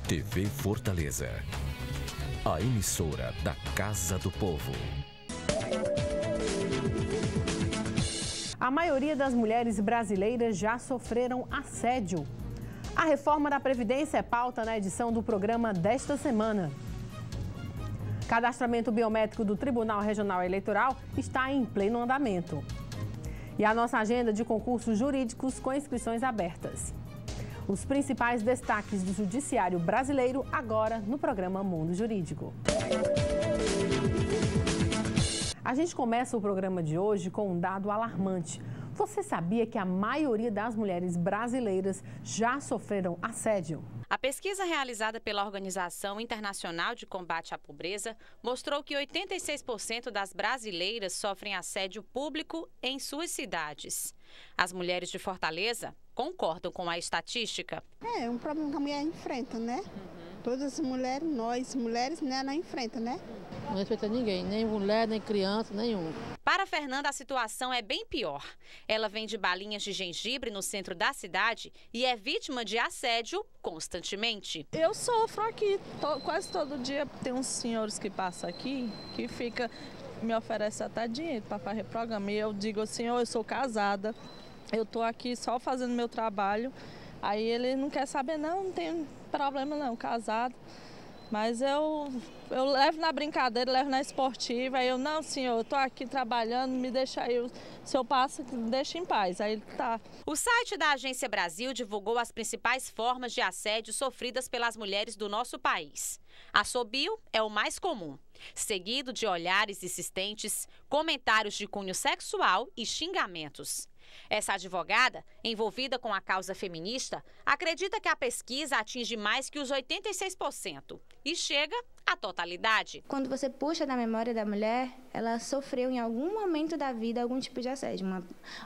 TV Fortaleza, a emissora da Casa do Povo. A maioria das mulheres brasileiras já sofreram assédio. A reforma da Previdência é pauta na edição do programa desta semana. Cadastramento biométrico do Tribunal Regional Eleitoral está em pleno andamento. E a nossa agenda de concursos jurídicos com inscrições abertas. Os principais destaques do judiciário brasileiro agora no programa Mundo Jurídico. A gente começa o programa de hoje com um dado alarmante. Você sabia que a maioria das mulheres brasileiras já sofreram assédio? A pesquisa realizada pela Organização Internacional de Combate à Pobreza mostrou que 86% das brasileiras sofrem assédio público em suas cidades. As mulheres de Fortaleza concordam com a estatística. É um problema que a mulher enfrenta, né? Todas as mulheres, nós mulheres, né, não enfrenta, né? Não respeita ninguém, nem mulher, nem criança, nenhum. Para Fernanda, a situação é bem pior. Ela vende balinhas de gengibre no centro da cidade e é vítima de assédio constantemente. Eu sofro aqui, quase todo dia tem uns senhores que passam aqui, que me oferecem até dinheiro para fazer programa. E eu digo assim, eu sou casada, eu estou aqui só fazendo meu trabalho. Aí ele não quer saber, não tem problema não, casado. Mas eu levo na brincadeira, levo na esportiva. Aí eu, não senhor, eu tô aqui trabalhando, me deixa aí, se eu passo, me deixa em paz. Aí ele tá. O site da Agência Brasil divulgou as principais formas de assédio sofridas pelas mulheres do nosso país. Assobio é o mais comum, seguido de olhares insistentes, comentários de cunho sexual e xingamentos. Essa advogada, envolvida com a causa feminista, acredita que a pesquisa atinge mais que os 86% e chega à totalidade. Quando você puxa da memória da mulher, ela sofreu em algum momento da vida algum tipo de assédio.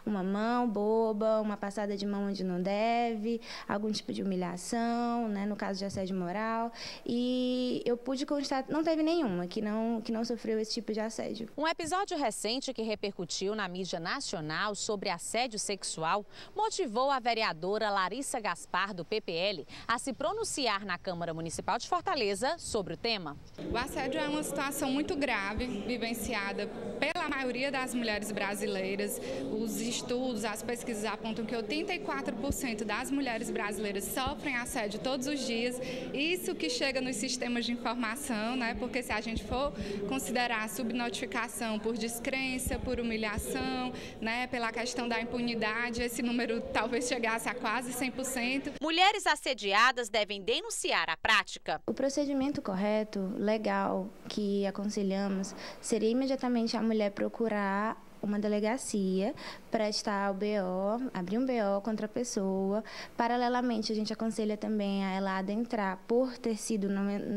Uma mão boba, uma passada de mão onde não deve, algum tipo de humilhação, né, no caso de assédio moral. E eu pude constar, não teve nenhuma que não sofreu esse tipo de assédio. Um episódio recente que repercutiu na mídia nacional sobre assédio sexual motivou a vereadora Larissa Gaspar, do PPL, a se pronunciar na Câmara Municipal de Fortaleza sobre o tema. O assédio é uma situação muito grave, vivenciada pela maioria das mulheres brasileiras. Os estudos, as pesquisas apontam que 84% das mulheres brasileiras sofrem assédio todos os dias. Isso que chega nos sistemas de informação, né? Porque se a gente for considerar a subnotificação por descrença, por humilhação, né? Pela questão da impunidade, esse número talvez chegasse a quase 100%. Mulheres assediadas devem denunciar a prática. O procedimento correto, legal, que aconselhamos, seria imediatamente a mulher procurar uma delegacia, prestar o BO, abrir um BO contra a pessoa. Paralelamente, a gente aconselha também a ela adentrar por ter sido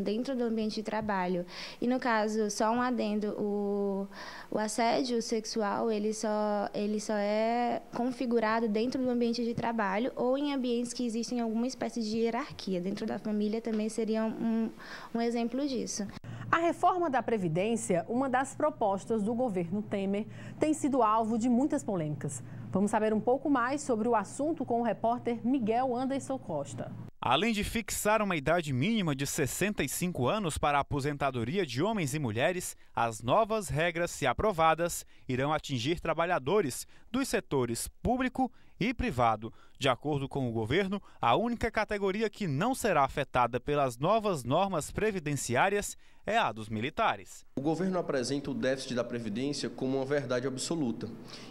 dentro do ambiente de trabalho. E no caso, só um adendo, o assédio sexual, ele só é configurado dentro do ambiente de trabalho ou em ambientes que existem alguma espécie de hierarquia. Dentro da família também seria um exemplo disso. A reforma da Previdência, uma das propostas do governo Temer, tem sido alvo de muitas polêmicas. Vamos saber um pouco mais sobre o assunto com o repórter Miguel Anderson Costa. Além de fixar uma idade mínima de 65 anos para a aposentadoria de homens e mulheres, as novas regras, se aprovadas, irão atingir trabalhadores dos setores público e privado. De acordo com o governo, a única categoria que não será afetada pelas novas normas previdenciárias é a dos militares. O governo apresenta o déficit da Previdência como uma verdade absoluta.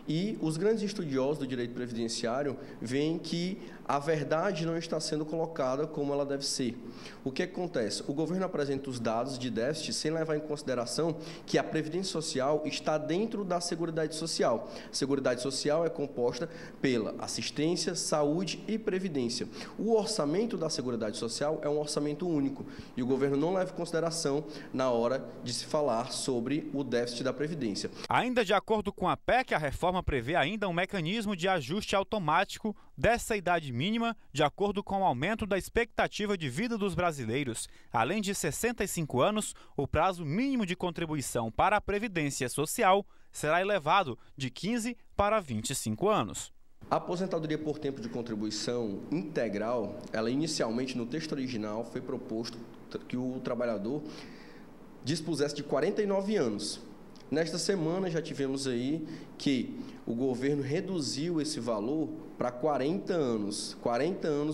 E os grandes estudiosos do direito previdenciário veem que a verdade não está sendo colocada como ela deve ser. O que acontece? O governo apresenta os dados de déficit sem levar em consideração que a Previdência Social está dentro da Seguridade Social. A Seguridade Social é composta pela assistência, saúde e previdência. O orçamento da Seguridade Social é um orçamento único e o governo não leva em consideração na hora de se falar sobre o déficit da Previdência. Ainda de acordo com a PEC, a reforma prevê ainda um mecanismo de ajuste automático dessa idade mínima de acordo com o aumento da expectativa de vida dos brasileiros. Além de 65 anos, o prazo mínimo de contribuição para a Previdência Social será elevado de 15 para 25 anos. A aposentadoria por tempo de contribuição integral, ela inicialmente no texto original foi proposto que o trabalhador dispusesse de 49 anos. Nesta semana já tivemos aí que o governo reduziu esse valor para 40 anos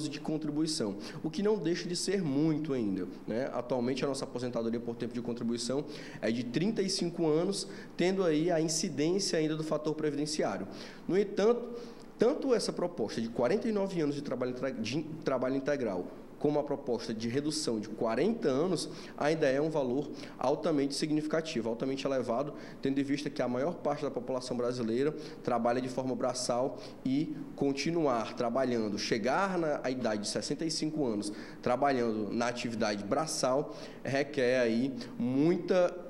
de contribuição, o que não deixa de ser muito ainda, né? Atualmente a nossa aposentadoria por tempo de contribuição é de 35 anos, tendo aí a incidência ainda do fator previdenciário. No entanto, tanto essa proposta de 49 anos de trabalho integral, como a proposta de redução de 40 anos, ainda é um valor altamente significativo, altamente elevado, tendo em vista que a maior parte da população brasileira trabalha de forma braçal e continuar trabalhando, chegar à idade de 65 anos trabalhando na atividade braçal, requer aí muita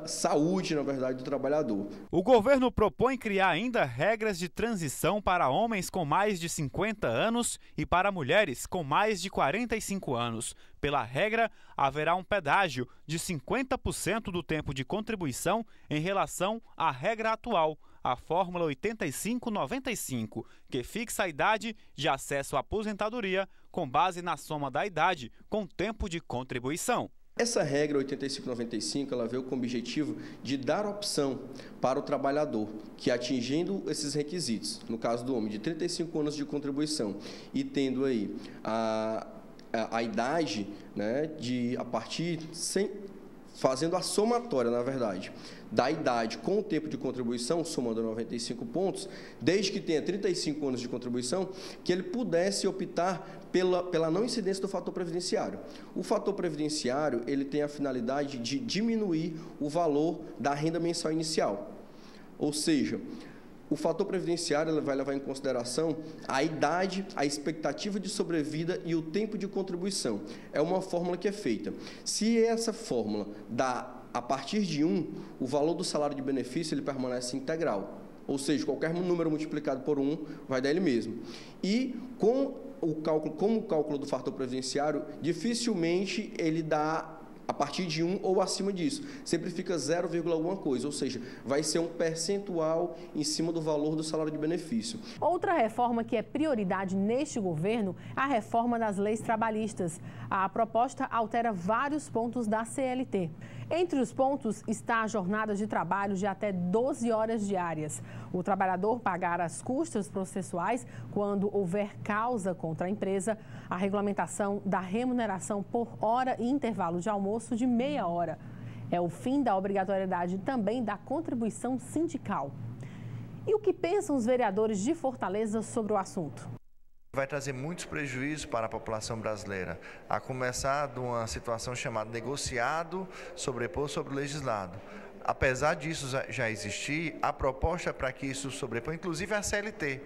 saúde, na verdade, do trabalhador. O governo propõe criar ainda regras de transição para homens com mais de 50 anos e para mulheres com mais de 45 anos. Pela regra, haverá um pedágio de 50% do tempo de contribuição em relação à regra atual, a Fórmula 85-95, que fixa a idade de acesso à aposentadoria com base na soma da idade com tempo de contribuição. Essa regra 85-95, ela veio com o objetivo de dar opção para o trabalhador que, atingindo esses requisitos, no caso do homem, de 35 anos de contribuição e tendo aí a idade, né, fazendo a somatória, na verdade, da idade com o tempo de contribuição, somando 95 pontos, desde que tenha 35 anos de contribuição, que ele pudesse optar pela não incidência do fator previdenciário. O fator previdenciário, ele tem a finalidade de diminuir o valor da renda mensal inicial. Ou seja, o fator previdenciário ele vai levar em consideração a idade, a expectativa de sobrevida e o tempo de contribuição. É uma fórmula que é feita. Se essa fórmula dá, a partir de 1, o valor do salário de benefício ele permanece integral. Ou seja, qualquer número multiplicado por 1 vai dar ele mesmo. E como o cálculo do fator previdenciário, dificilmente ele dá a partir de 1 ou acima disso. Sempre fica 0, alguma coisa, ou seja, vai ser um percentual em cima do valor do salário de benefício. Outra reforma que é prioridade neste governo é a reforma das leis trabalhistas. A proposta altera vários pontos da CLT. Entre os pontos está a jornada de trabalho de até 12 horas diárias. O trabalhador pagar as custas processuais quando houver causa contra a empresa, a regulamentação da remuneração por hora e intervalo de almoço de meia hora. É o fim da obrigatoriedade também da contribuição sindical. E o que pensam os vereadores de Fortaleza sobre o assunto? Vai trazer muitos prejuízos para a população brasileira, a começar de uma situação chamada negociado, sobreposto sobre o legislado. Apesar disso já existir, a proposta para que isso sobreponha, inclusive a CLT,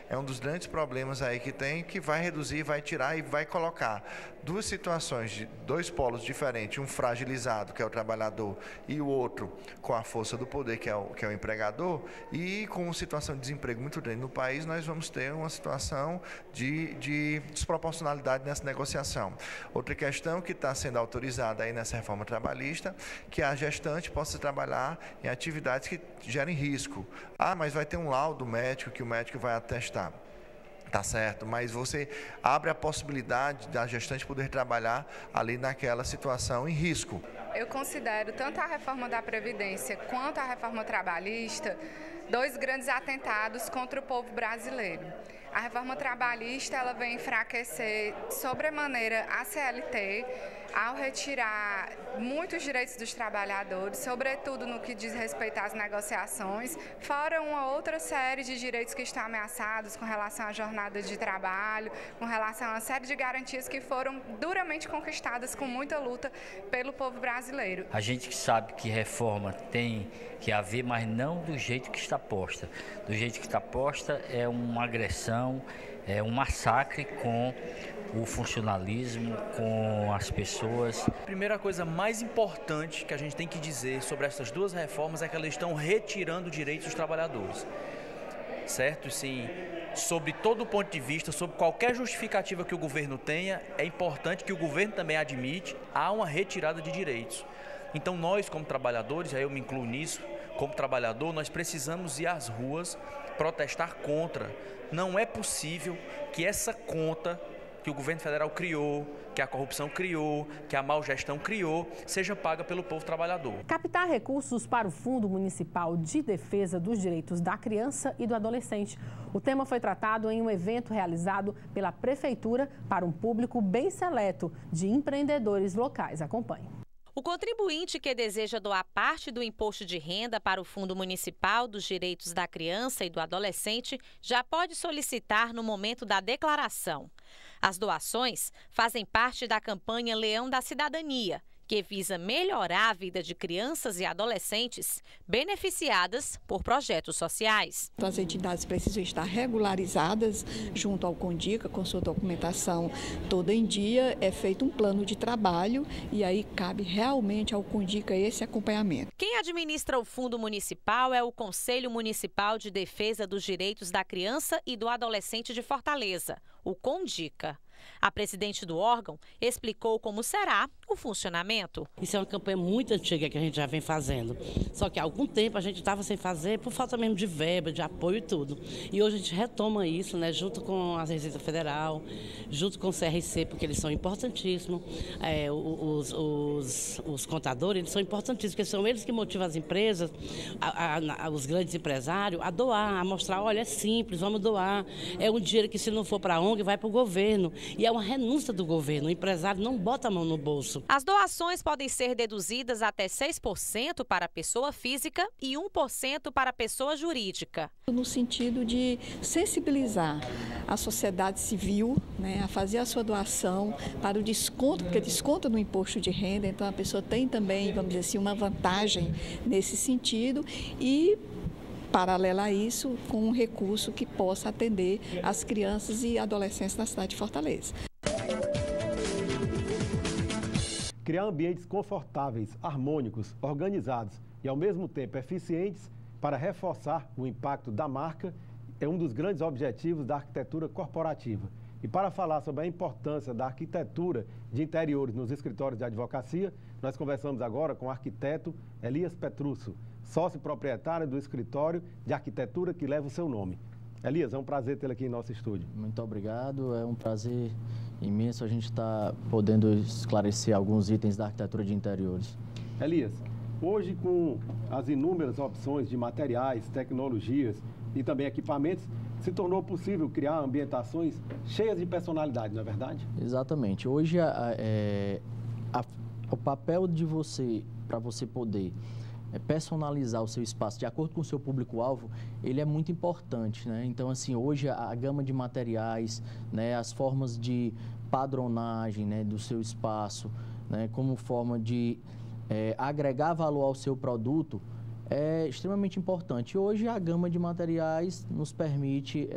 é um dos grandes problemas aí que tem, que vai reduzir, vai tirar e vai colocar duas situações de dois polos diferentes, um fragilizado, que é o trabalhador, e o outro com a força do poder, que é o empregador, e com uma situação de desemprego muito grande no país, nós vamos ter uma situação de desproporcionalidade nessa negociação. Outra questão que está sendo autorizada aí nessa reforma trabalhista, que a gestante possa trabalhar em atividades que gerem risco. Mas vai ter um laudo médico que o médico vai atestar. Tá certo, mas você abre a possibilidade da gestante poder trabalhar ali naquela situação em risco. Eu considero tanto a reforma da Previdência quanto a reforma trabalhista dois grandes atentados contra o povo brasileiro. A reforma trabalhista ela vem enfraquecer sobremaneira a CLT ao retirar muitos direitos dos trabalhadores, sobretudo no que diz respeito às negociações, fora uma outra série de direitos que estão ameaçados com relação à jornada de trabalho, com relação a uma série de garantias que foram duramente conquistadas com muita luta pelo povo brasileiro. A gente sabe que reforma tem que haver, mas não do jeito que está posta. Do jeito que está posta é uma agressão, é um massacre com o funcionalismo, com as pessoas. A primeira coisa mais importante que a gente tem que dizer sobre essas duas reformas é que elas estão retirando direitos dos trabalhadores. Certo? Sim, sobre todo o ponto de vista, sobre qualquer justificativa que o governo tenha, é importante que o governo também admite, há uma retirada de direitos. Então nós, como trabalhadores, aí eu me incluo nisso, como trabalhador, nós precisamos ir às ruas protestar contra. Não é possível que essa conta que o governo federal criou, que a corrupção criou, que a má gestão criou, seja paga pelo povo trabalhador. Captar recursos para o Fundo Municipal de Defesa dos Direitos da Criança e do Adolescente. O tema foi tratado em um evento realizado pela Prefeitura para um público bem seleto de empreendedores locais. Acompanhe. O contribuinte que deseja doar parte do imposto de renda para o Fundo Municipal dos Direitos da Criança e do Adolescente já pode solicitar no momento da declaração. As doações fazem parte da campanha Leão da Cidadania, que visa melhorar a vida de crianças e adolescentes beneficiadas por projetos sociais. As entidades precisam estar regularizadas junto ao CONDICA, com sua documentação toda em dia, é feito um plano de trabalho e aí cabe realmente ao CONDICA esse acompanhamento. Quem administra o Fundo Municipal é o Conselho Municipal de Defesa dos Direitos da Criança e do Adolescente de Fortaleza, o CONDICA. A presidente do órgão explicou como será o funcionamento. Isso é uma campanha muito antiga que a gente já vem fazendo. Só que há algum tempo a gente estava sem fazer por falta mesmo de verba, de apoio e tudo. E hoje a gente retoma isso, né, junto com a Receita Federal, junto com o CRC, porque eles são importantíssimos. Os contadores, eles são importantíssimos, porque são eles que motivam as empresas, os grandes empresários, a doar, a mostrar, olha, é simples, vamos doar. É um dinheiro que, se não for para a ONG, vai para o governo. E é uma renúncia do governo, o empresário não bota a mão no bolso. As doações podem ser deduzidas até 6% para a pessoa física e 1% para a pessoa jurídica. No sentido de sensibilizar a sociedade civil, né, a fazer a sua doação para o desconto, porque desconta no imposto de renda, então a pessoa tem também, vamos dizer assim, uma vantagem nesse sentido e, paralela a isso, com um recurso que possa atender as crianças e adolescentes da cidade de Fortaleza. Criar ambientes confortáveis, harmônicos, organizados e, ao mesmo tempo, eficientes para reforçar o impacto da marca é um dos grandes objetivos da arquitetura corporativa. E para falar sobre a importância da arquitetura de interiores nos escritórios de advocacia, nós conversamos agora com o arquiteto Elias Petruccio, sócio proprietário do escritório de arquitetura que leva o seu nome. Elias, é um prazer tê-lo aqui em nosso estúdio. Muito obrigado, é um prazer imenso a gente estar podendo esclarecer alguns itens da arquitetura de interiores. Elias, hoje com as inúmeras opções de materiais, tecnologias e também equipamentos, se tornou possível criar ambientações cheias de personalidade, não é verdade? Exatamente. Hoje o papel de você, para você poder personalizar o seu espaço de acordo com o seu público-alvo, ele é muito importante, né? Então, assim, hoje a gama de materiais, né, as formas de padronagem, né, do seu espaço, né, como forma de agregar valor ao seu produto, é extremamente importante. Hoje a gama de materiais nos permite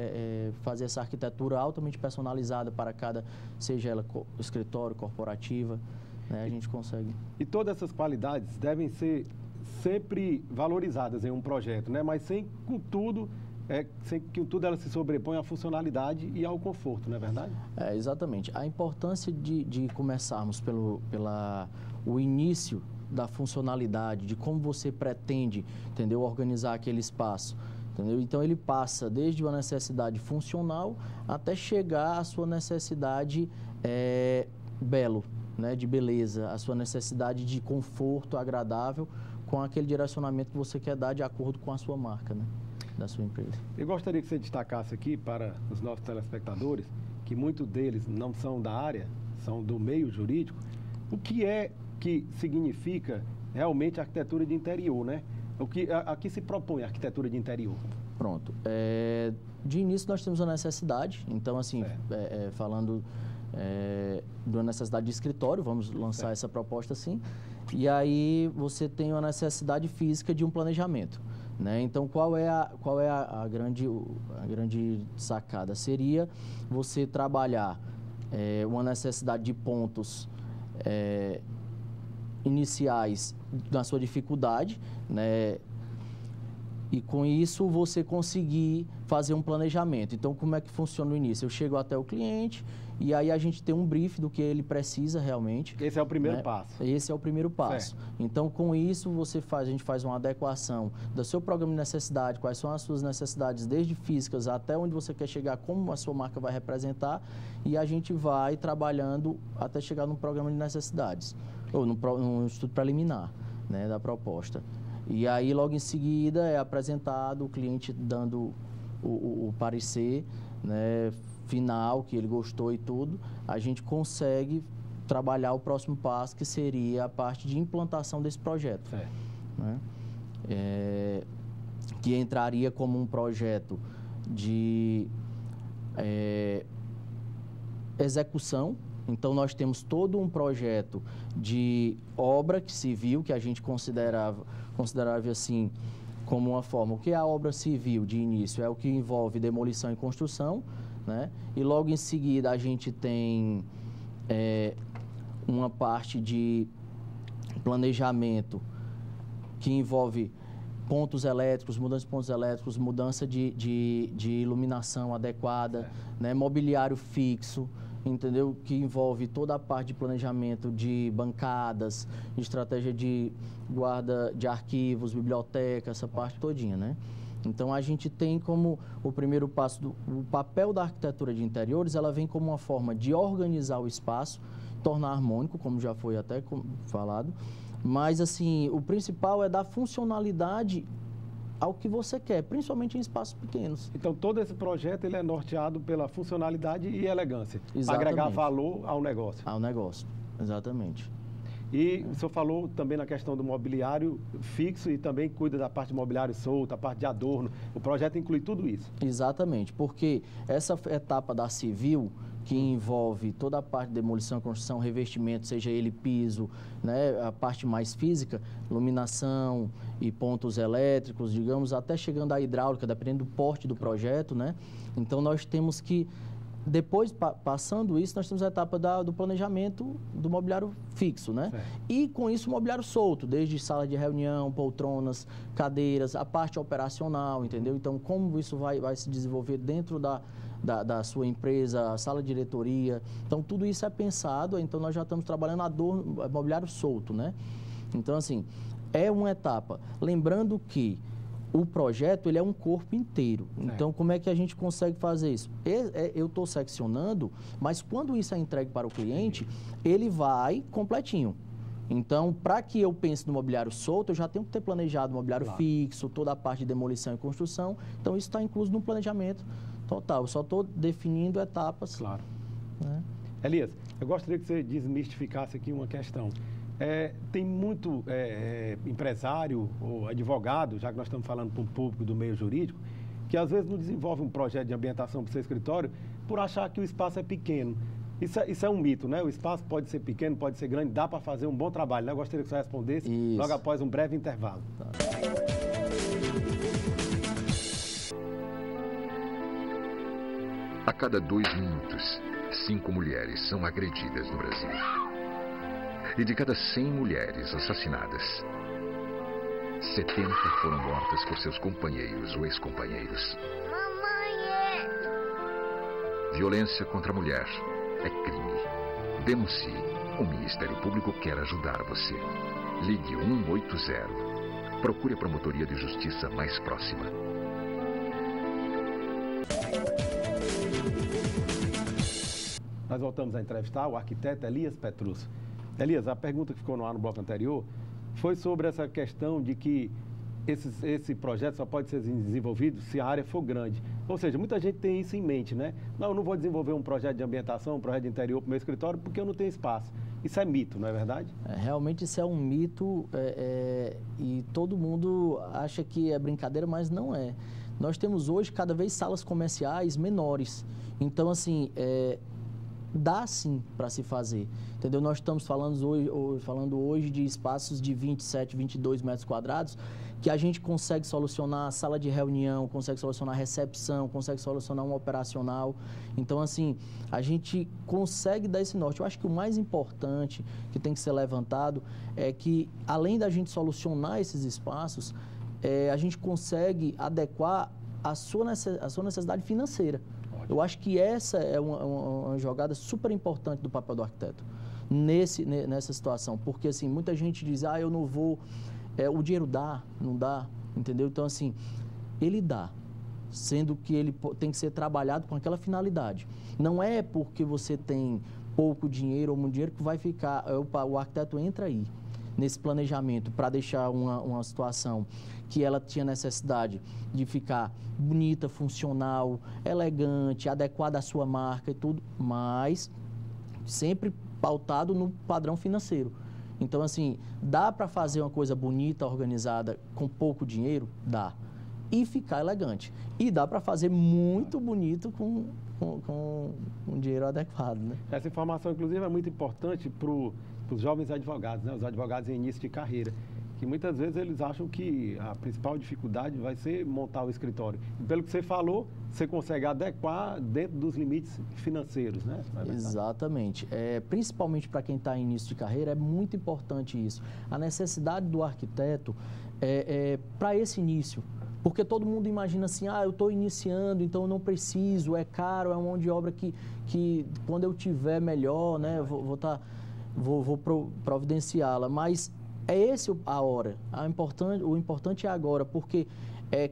fazer essa arquitetura altamente personalizada para cada, seja ela escritório, corporativa, né, a gente consegue. E todas essas qualidades devem ser sempre valorizadas em um projeto, né? Mas sem que tudo ela se sobreponha à funcionalidade e ao conforto, não é verdade? Exatamente. A importância de começarmos o início da funcionalidade, de como você pretende, entendeu, organizar aquele espaço. Entendeu? Então ele passa desde uma necessidade funcional até chegar à sua necessidade belo, né, de beleza, a sua necessidade de conforto agradável, com aquele direcionamento que você quer dar de acordo com a sua marca, né, da sua empresa. Eu gostaria que você destacasse aqui para os nossos telespectadores, que muitos deles não são da área, são do meio jurídico, o que é que significa realmente a arquitetura de interior, né? A que se propõe a arquitetura de interior? Pronto. De início nós temos a necessidade, então assim, falando de uma necessidade de escritório, vamos lançar essa proposta assim, e aí você tem uma necessidade física de um planejamento, né? Então qual é a grande sacada? Seria você trabalhar uma necessidade de pontos iniciais na sua dificuldade, né? e com isso você conseguir fazer um planejamento. Então, como é que funciona no início? Eu chego até o cliente e aí a gente tem um brief do que ele precisa realmente. Esse é o primeiro passo. Esse é o primeiro passo. Certo. Então, com isso, a gente faz uma adequação do seu programa de necessidade, quais são as suas necessidades, desde físicas até onde você quer chegar, como a sua marca vai representar, e a gente vai trabalhando até chegar no programa de necessidades, ou no estudo preliminar, né, da proposta. E aí, logo em seguida, é apresentado o cliente dando o parecer, né, final, que ele gostou e tudo. A gente consegue trabalhar o próximo passo, que seria a parte de implantação desse projeto. Né? Que entraria como um projeto de execução. Então, nós temos todo um projeto de obra civil, que a gente considerava assim, como uma forma. O que é a obra civil de início? É o que envolve demolição e construção, né? E logo em seguida a gente tem uma parte de planejamento que envolve pontos elétricos, mudança de pontos elétricos, mudança de iluminação adequada, né? Mobiliário fixo, entendeu? Que envolve toda a parte de planejamento de bancadas, de estratégia de guarda de arquivos, biblioteca, essa parte todinha, né? Então, a gente tem como o primeiro passo, o papel da arquitetura de interiores, ela vem como uma forma de organizar o espaço, tornar harmônico, como já foi até falado, mas, assim, o principal é dar funcionalidade ao que você quer, principalmente em espaços pequenos. Então, todo esse projeto ele é norteado pela funcionalidade e elegância, para agregar valor ao negócio. Ao negócio, exatamente. E o senhor falou também na questão do mobiliário fixo e também cuida da parte de mobiliário solto, a parte de adorno. O projeto inclui tudo isso? Exatamente, porque essa etapa da civil, que envolve toda a parte de demolição, construção, revestimento, seja ele piso, né, a parte mais física, iluminação e pontos elétricos, digamos, até chegando à hidráulica, dependendo do porte do projeto, né? Então, nós temos que, depois, passando isso, nós temos a etapa do planejamento do mobiliário fixo, né? E, com isso, o mobiliário solto, desde sala de reunião, poltronas, cadeiras, a parte operacional, entendeu? Então, como isso vai se desenvolver dentro da sua empresa, a sala de diretoria. Então, tudo isso é pensado, então nós já estamos trabalhando mobiliário solto, né? Então, assim, é uma etapa. Lembrando que o projeto, ele é um corpo inteiro. Então, como é que a gente consegue fazer isso? Eu estou seccionando, mas quando isso é entregue para o cliente, ele vai completinho. Então, para que eu pense no mobiliário solto, eu já tenho que ter planejado o mobiliário fixo, toda a parte de demolição e construção. Então, isso está incluso no planejamento total. Eu só estou definindo etapas. Claro. Né? Elias, eu gostaria que você desmistificasse aqui uma questão. Tem muito empresário ou advogado, já que nós estamos falando para um público do meio jurídico, que às vezes não desenvolve um projeto de ambientação para o seu escritório por achar que o espaço é pequeno. Isso é um mito, né? O espaço pode ser pequeno, pode ser grande, dá para fazer um bom trabalho, né? Eu gostaria que você respondesse logo após um breve intervalo. A cada 2 minutos, 5 mulheres são agredidas no Brasil. E de cada 100 mulheres assassinadas, 70 foram mortas por seus companheiros ou ex-companheiros. Violência contra a mulher é crime. Denuncie. O Ministério Público quer ajudar você. Ligue 180. Procure a promotoria de justiça mais próxima. Nós voltamos a entrevistar o arquiteto Elias Petrucci. Elias, a pergunta que ficou no ar no bloco anterior foi sobre essa questão de que esse projeto só pode ser desenvolvido se a área for grande. Ou seja, muita gente tem isso em mente, né? Não, eu não vou desenvolver um projeto de ambientação, um projeto de interior para o meu escritório porque eu não tenho espaço. Isso é mito, não é verdade? Realmente isso é um mito e todo mundo acha que é brincadeira, mas não é. Nós temos hoje cada vez salas comerciais menores. Então, assim, dá sim para se fazer, entendeu? Nós estamos falando hoje de espaços de 27, 22 metros quadrados, que a gente consegue solucionar a sala de reunião, consegue solucionar a recepção, consegue solucionar um operacional. Então, assim, a gente consegue dar esse norte. Eu acho que o mais importante que tem que ser levantado é que, além da gente solucionar esses espaços, a gente consegue adequar a sua necessidade financeira. Eu acho que essa é uma jogada super importante do papel do arquiteto nessa situação, porque assim, muita gente diz, eu não vou, o dinheiro dá, não dá, entendeu? Então assim, ele dá, sendo que ele tem que ser trabalhado com aquela finalidade. Não é porque você tem pouco dinheiro ou muito dinheiro que vai ficar, o arquiteto entra aí, nesse planejamento, para deixar uma situação que ela tinha necessidade de ficar bonita, funcional, elegante, adequada à sua marca e tudo, mas sempre pautado no padrão financeiro. Então, assim, dá para fazer uma coisa bonita, organizada, com pouco dinheiro? Dá. E ficar elegante. E dá para fazer muito bonito com um dinheiro adequado, né? Essa informação, inclusive, é muito importante para os jovens advogados, né? Os advogados em início de carreira, que muitas vezes eles acham que a principal dificuldade vai ser montar o escritório. E pelo que você falou, você consegue adequar dentro dos limites financeiros, né? Exatamente. Principalmente para quem está em início de carreira, é muito importante isso. A necessidade do arquiteto para esse início. Porque todo mundo imagina assim, eu estou iniciando, então eu não preciso, é caro, é uma mão de obra que quando eu tiver melhor, né, vou providenciá-la. Mas é esse a hora, o importante é agora, porque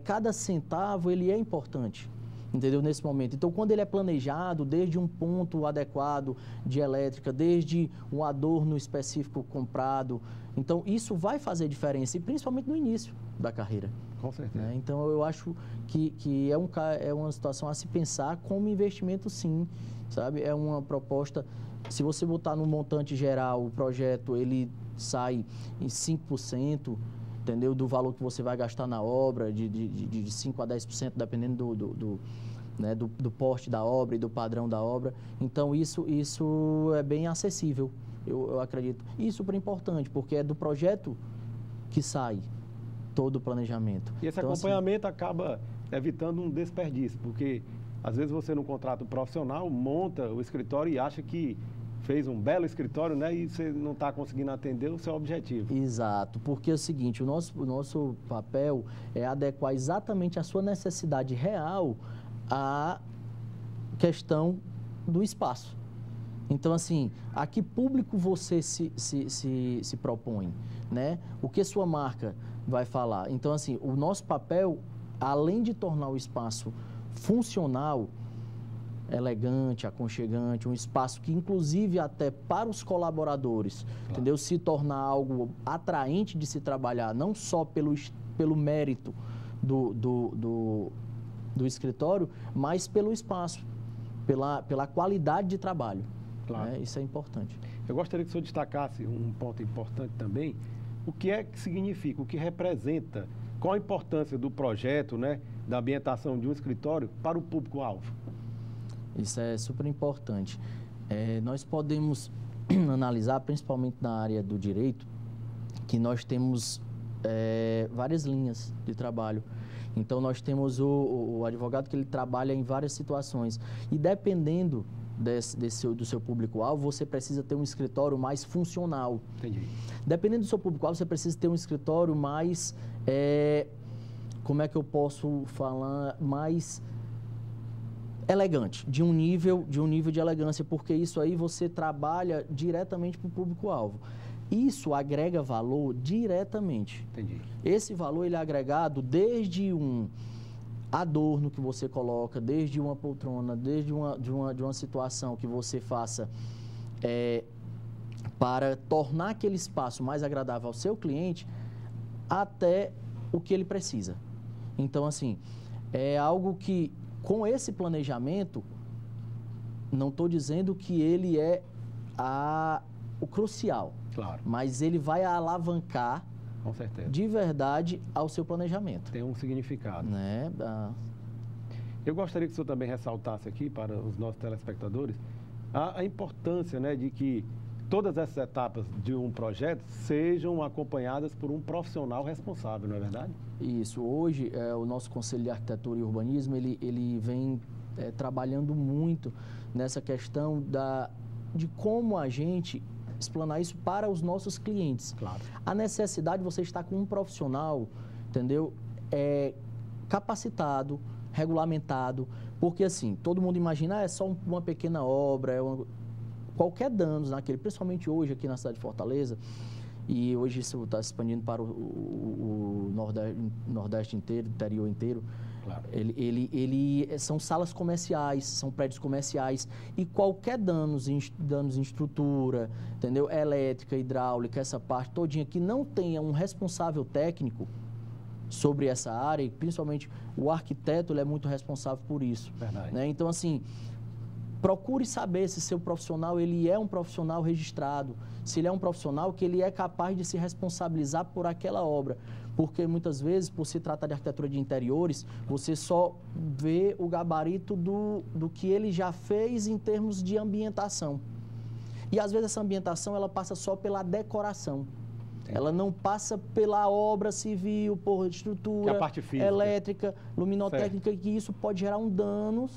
cada centavo ele é importante, entendeu, nesse momento. Então, quando ele é planejado, desde um ponto adequado de elétrica, desde um adorno específico comprado, então isso vai fazer diferença, e principalmente no início da carreira. Com certeza. Né? Então, eu acho que é uma situação a se pensar como investimento, sim, sabe? É uma proposta, se você botar no montante geral, o projeto, ele sai em 5%, entendeu? Do valor que você vai gastar na obra, de 5 a 10%, dependendo do porte da obra e do padrão da obra. Então, isso é bem acessível, eu acredito. E super importante, porque é do projeto que sai todo o planejamento. E esse acompanhamento acaba evitando um desperdício, porque às vezes você não contrata um profissional, monta o escritório e acha que fez um belo escritório, né, e você não está conseguindo atender o seu objetivo. Exato, porque é o seguinte, o nosso papel é adequar exatamente a sua necessidade real à questão do espaço. Então, assim, a que público você se propõe, né? O que sua marca vai falar? Então, assim, o nosso papel, além de tornar o espaço funcional, elegante, aconchegante, um espaço que, inclusive, até para os colaboradores, claro, entendeu? Se tornar algo atraente de se trabalhar, não só pelo mérito do escritório, mas pelo espaço, pela qualidade de trabalho. Claro. Né? Isso é importante. Eu gostaria que o senhor destacasse um ponto importante também, o que é que significa, o que representa, qual a importância do projeto, né, da ambientação de um escritório para o público-alvo. Isso é super importante. Nós podemos analisar, principalmente na área do direito, que nós temos várias linhas de trabalho. Então, nós temos o advogado que ele trabalha em várias situações. E dependendo do seu público-alvo, você precisa ter um escritório mais funcional. Entendi. Dependendo do seu público-alvo, você precisa ter um escritório mais... como é que eu posso falar? Mais elegante, de um nível de elegância, porque isso aí você trabalha diretamente para o público-alvo. Isso agrega valor diretamente. Entendi. Esse valor ele é agregado desde um adorno que você coloca, desde uma poltrona, desde uma situação que você faça para tornar aquele espaço mais agradável ao seu cliente, até o que ele precisa. Então, assim, é algo que, com esse planejamento, não estou dizendo que ele é o crucial, claro, mas ele vai alavancar, com certeza, de verdade ao seu planejamento. Tem um significado. Né? Eu gostaria que o senhor também ressaltasse aqui para os nossos telespectadores a importância, né, de que todas essas etapas de um projeto sejam acompanhadas por um profissional responsável, não é verdade? Isso. Hoje, o nosso Conselho de Arquitetura e Urbanismo, ele vem trabalhando muito nessa questão de como a gente explanar isso para os nossos clientes. Claro. A necessidade de você estar com um profissional, entendeu? Capacitado, regulamentado, porque assim, todo mundo imagina, é só uma pequena obra, qualquer danos naquele, principalmente hoje aqui na cidade de Fortaleza, e hoje isso está se expandindo para o Nordeste inteiro, interior inteiro. Claro. São salas comerciais, são prédios comerciais, e qualquer danos em estrutura, entendeu? Elétrica, hidráulica, essa parte todinha, que não tenha um responsável técnico sobre essa área, e principalmente o arquiteto, ele é muito responsável por isso. Verdade. Né? Então, assim, procure saber se seu profissional ele é um profissional registrado, se ele é um profissional que ele é capaz de se responsabilizar por aquela obra. Porque muitas vezes, por se tratar de arquitetura de interiores, você só vê o gabarito do que ele já fez em termos de ambientação. E às vezes essa ambientação ela passa só pela decoração. Ela não passa pela obra civil, por estrutura, que é a parte física, elétrica, luminotécnica, e que isso pode gerar um dano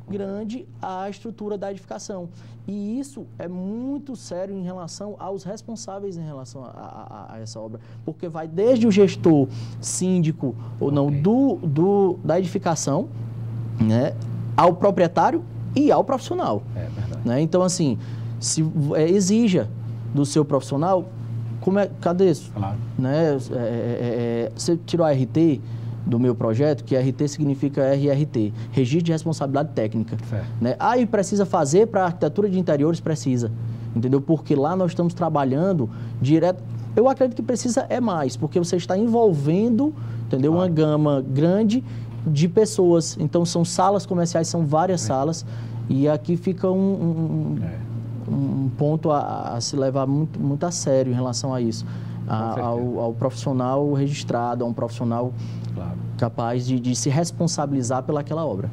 grande à estrutura da edificação. E isso é muito sério em relação aos responsáveis em relação a essa obra, porque vai desde o gestor, síndico ou não, da edificação, né, ao proprietário e ao profissional. É verdade. Né? Então, assim, exija do seu profissional, cadê isso? Claro. Né? Você tirou a RT do meu projeto, que RT significa RRT, Registro de Responsabilidade Técnica. Né? E precisa fazer para a arquitetura de interiores? Precisa, entendeu? Porque lá nós estamos trabalhando direto. Eu acredito que precisa mais, porque você está envolvendo, entendeu? Uma gama grande de pessoas. Então, são salas comerciais, são várias salas, e aqui fica um ponto a se levar muito a sério em relação a isso, ao profissional registrado, a um profissional capaz de se responsabilizar pelaquela obra.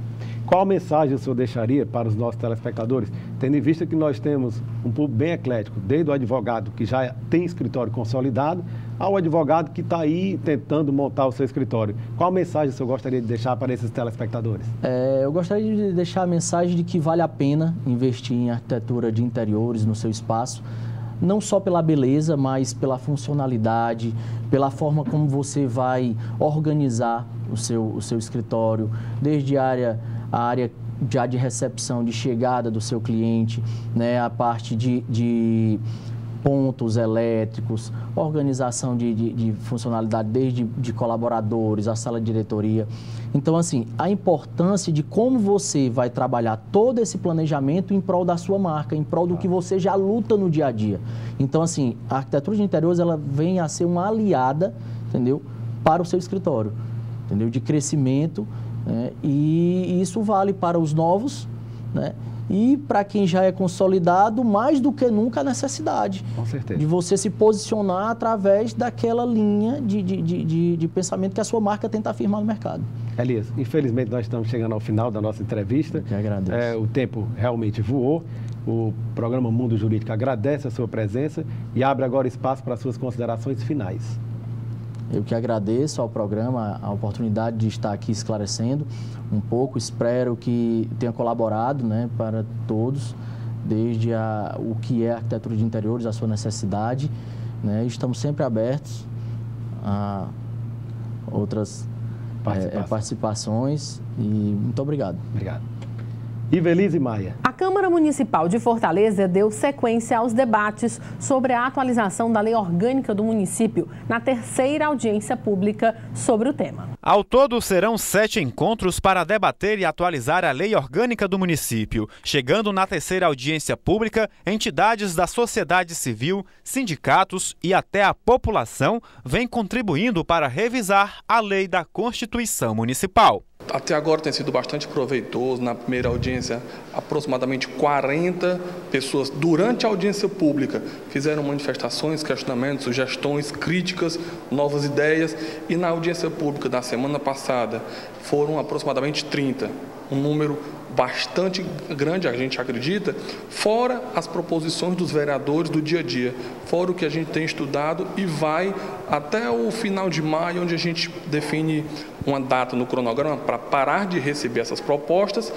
Qual mensagem o senhor deixaria para os nossos telespectadores, tendo em vista que nós temos um público bem eclético, desde o advogado que já tem escritório consolidado, ao advogado que está aí tentando montar o seu escritório? Qual mensagem o senhor gostaria de deixar para esses telespectadores? Eu gostaria de deixar a mensagem de que vale a pena investir em arquitetura de interiores no seu espaço, não só pela beleza, mas pela funcionalidade, pela forma como você vai organizar o seu escritório, desde a área já de recepção, de chegada do seu cliente, né, a parte de pontos elétricos, organização de funcionalidade desde de colaboradores, a sala de diretoria. Então, assim, a importância de como você vai trabalhar todo esse planejamento em prol da sua marca, em prol do que você já luta no dia a dia. Então, assim, a arquitetura de interiores, ela vem a ser uma aliada, entendeu, para o seu escritório, entendeu, de crescimento, né? E isso vale para os novos, né? E para quem já é consolidado, mais do que nunca a necessidade de você se posicionar através daquela linha de pensamento que a sua marca tenta afirmar no mercado. Elias, infelizmente nós estamos chegando ao final da nossa entrevista. Eu que agradeço. O tempo realmente voou. O programa Mundo Jurídico agradece a sua presença e abre agora espaço para as suas considerações finais. Eu que agradeço ao programa a oportunidade de estar aqui esclarecendo um pouco. Espero que tenha colaborado, né, para todos, desde o que é a arquitetura de interiores, a sua necessidade, né? Estamos sempre abertos a outras participações e muito obrigado. Obrigado. Ivelise Maia. A Câmara Municipal de Fortaleza deu sequência aos debates sobre a atualização da lei orgânica do município na terceira audiência pública sobre o tema. Ao todo, serão 7 encontros para debater e atualizar a lei orgânica do município. Chegando na terceira audiência pública, entidades da sociedade civil, sindicatos e até a população vêm contribuindo para revisar a lei da Constituição Municipal. Até agora tem sido bastante proveitoso. Na primeira audiência, aproximadamente 40 pessoas, durante a audiência pública, fizeram manifestações, questionamentos, sugestões, críticas, novas ideias. E na audiência pública da semana passada, foram aproximadamente 30, um número bastante grande, a gente acredita, fora as proposições dos vereadores do dia a dia, fora o que a gente tem estudado, e vai até o final de maio, onde a gente define uma data no cronograma para parar de receber essas propostas